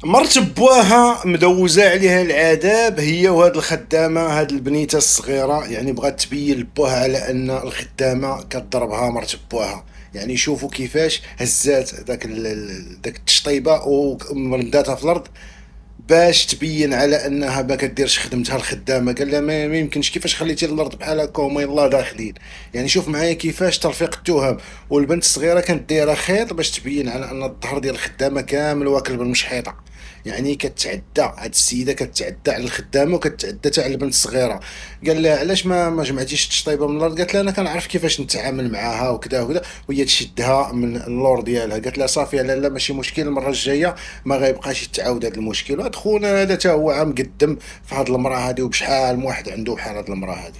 مرت بواها مدوزة عليها العذاب هي وهاد الخدامة، هاد البنيتة الصغيرة، يعني بغات تبين لبوها على ان الخدامة كضربها مرت بواها. يعني شوفوا كيفاش هزات داك التشطيبة ومرداتها في الارض باش تبين على انها ما كديرش خدمتها الخدامه. قال لها ما يمكنش، كيفاش خليتي الارض بحال هكا وما يلاه داخلين. يعني شوف معايا كيفاش ترفيق التهم. والبنت الصغيره كانت دايره خيط باش تبين على ان الظهر ديال الخدامه كامل واكل بالمشحيطه. يعني كتعدى هاد السيده، كتعدى على الخدامه وكتعدى حتى على البنت الصغيره. قال لها علاش ما جمعتيش التشطيبه من الارض؟ قالت لها انا كنعرف كيفاش نتعامل معاها وكذا وكذا. وهي تشدها من اللور ديالها. قالت لها صافي لا ماشي مشكل، المره الجايه ما غيبقاش يتعاود هذا المشكل. وهاد خونا هذا تا هو عام قدم في هاد المراه هادي، وبشحال من واحد عنده بحال هاد المراه هادي.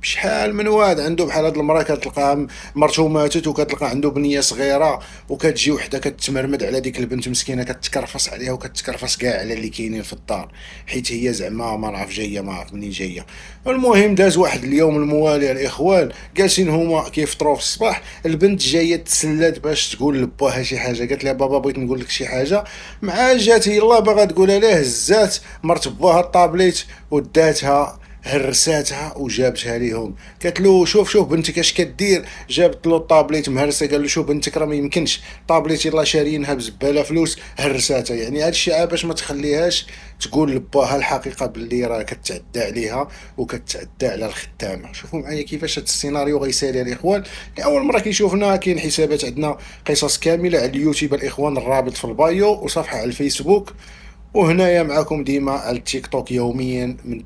بشحال من واد عنده بحال هاد المراه كتلقاها مرته ماتت وكتلقى عنده بنيه صغيره، وكتجي وحده كتمرمد على ديك البنت مسكينه، كتكرفص عليها وكتكرفص كاع على اللي كاينين في الدار، حيت هي زعما ما نعرف جايه، ما عرف منين جايه. المهم داز واحد اليوم الموالي، الاخوان جالسين هما كيفطروا في الصباح، البنت جايه تسلات باش تقول لباها شي حاجه. قالت لها بابا بغيت نقول لك شي حاجه. مع جات يلاه باغا تقولها ليه، هزات مرت باها الطابليت وداتها، هرساتها وجابتها ليهم. قالت له شوف بنتك اش كدير. جابت له الطابليت مهرسه. قال له شوف بنتك راه ما يمكنش، طابليت يلاه شاريينها بزباله فلوس، هرساتها. يعني هذا الشيء باش ما تخليهاش تقول لباها الحقيقه باللي راه كتعدى عليها وكتعدى على الخدامه. شوفوا معايا كيفاش هذا السيناريو غيسالي الاخوان. لاول مره كيشوفنا، كاين حسابات عندنا قصص كامله على اليوتيوب الاخوان، الرابط في البايو، وصفحه على الفيسبوك. وهنايا معكم ديما على التيك توك يوميا من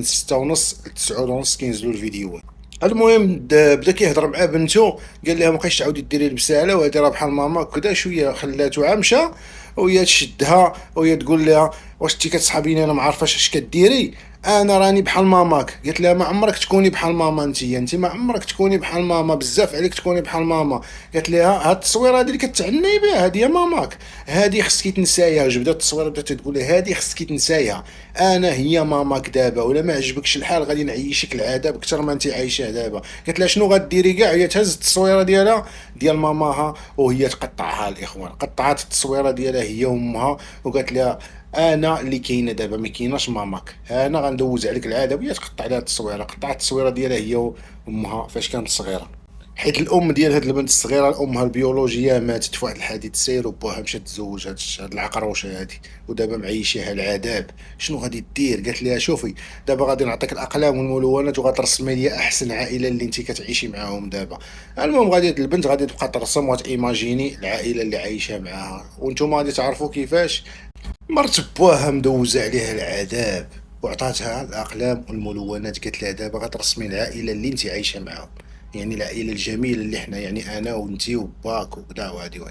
6:30 ل 9:30 كينزلوا الفيديوهات. المهم بدا كيهضر مع بنته. قال لها ما بقيتش تعاودي ديري البساله، وهذه راه بحال ماما كذا. شويه خلاتو عامشه، وهي تشدها وهي تقول لها واش انت كتصحابيني انا ما عارفاش اش كديري، انا راني بحال ماماك. قالت لها ما عمرك تكوني بحال ماما، انت ما عمرك تكوني بحال ماما، بزاف عليك تكوني بحال ماما. قالت لها هاد التصويره هذه اللي كتعني بها هذه يا ماماك، هذه خصك تنسايها. جبدات التصويره بدات تقول لها هذه خصك تنسايها، انا هي ماماك دابا، ولا ما عجبكش الحال غادي نعيشك العذاب اكثر ما انت عايشه دابا. قالت لها شنو غديري كاع؟ هي تهز التصويره ديالها ديال ماماها وهي تقطعها. الاخوان قطعت التصويره ديالها هي وامها، وقالت لها انا اللي كاينه دابا، ما كايناش ماماك، انا غندوز عليك العذاب. وهي تقطع لها التصويره، قطعت التصويره ديالها هي وامها فاش كانت صغيره. حيت الام ديال هاد البنت الصغيره، امها البيولوجيه ماتت في واحد الحادث سير، وبوها مشات تزوج هاد العقروشه هادي، ودابا معيشيها العذاب. شنو غادي دير؟ قالت لها شوفي دابا غادي نعطيك الاقلام والملونات وغترسمي لي احسن عائله اللي انت كتعيشي معاهم دابا. المهم غادي البنت غادي تبقى ترسم وتيماجيني العائله اللي عايشه معاها، وانتم غادي تعرفوا كيفاش مرت بواها مدوزه عليها العذاب، وعطاتها الاقلام والملونات. قالت لها دابا غترسمي العائله اللي انت عايشه معاهم، يعني العائله الجميله اللي حنا، يعني انا وانت وباك وكذا وهادي.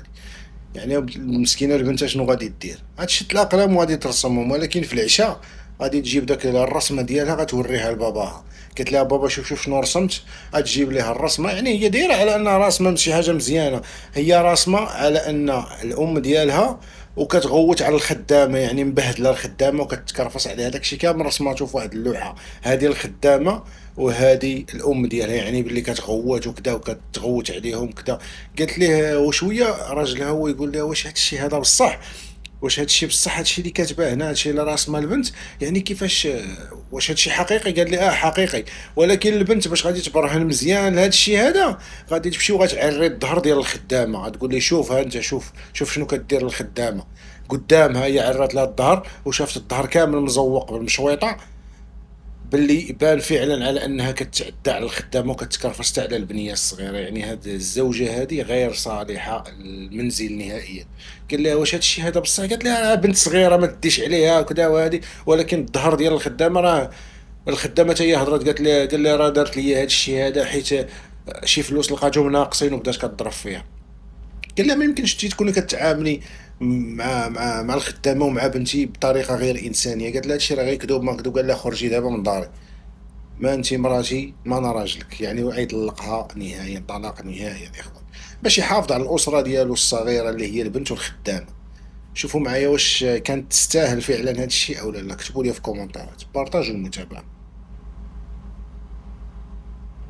يعني المسكينه البنت شنو غادي دير؟ غتشد الاقلام وغادي ترسمهم، ولكن في العشاء غادي تجيب داك الرسمه ديالها غتوريها لباباها. قالت لها بابا شوف شنو رسمت. غتجيب ليها الرسمه، يعني هي دايره على انها راسمه شي حاجه مزيانه، هي راسمه على ان الام ديالها وكتغوت على الخدامه، يعني مبهدله الخدامه وكتكرفص عليها. داكشي كامل رسماتو في واحد اللوحه، هذه الخدامه وهذه الام ديالها، يعني باللي كتغوت وكذا وكتغوت عليهم كذا. قالت ليه وشويه راجلها هو يقول لها واش هادشي هذا بصح؟ واش هادشي بصح هادشي اللي كاتباه هنا، هادشي اللي راسمه البنت؟ يعني كيفاش، واش هادشي حقيقي؟ قال لي حقيقي. ولكن البنت باش غادي تبرهن مزيان لهادشي هذا، غادي تمشي وغتعري الظهر ديال الخدامه، غتقول لي شوف ها انت، شوف شنو كدير الخدامه. قدامها هي عرات لها الظهر وشافت الظهر كامل مزوق بالمشويطه، باللي يبان فعلا على انها كتعدى على الخدامه وكتكرفس على البنيه الصغيره. يعني هاد الزوجه هذه غير صالحه للمنزل نهائيا. قال لها واش هادشي هذا بصح؟ قالت لها بنت صغيره ما تديش عليها كذا وهذه. ولكن الظهر ديال الخدامه راه، الخدامه حتى هي هضرت، قال لها راه دارت لي هادشي هذا حيت شي فلوس لقاتهم ناقصين وبدات كتضرب فيها. قال لها ما يمكنش انت تكوني كتعاملي مع الخدامه ومع بنتي بطريقه غير انسانيه. قالت لها هادشي راه غير كذوب ما كذوب. قال لها خرجي دابا من داري، ما انت مراتي ما انا راجلك. يعني ويطلقها نهائيا، طلاق نهائي يا اخوان، باش يحافظ على الاسره ديالو الصغيره اللي هي البنت والخدامه. شوفوا معايا واش كانت تستاهل فعلا هذا الشيء او لا. كتبوا لي في كومنتات، بارطاجوا المتابعه.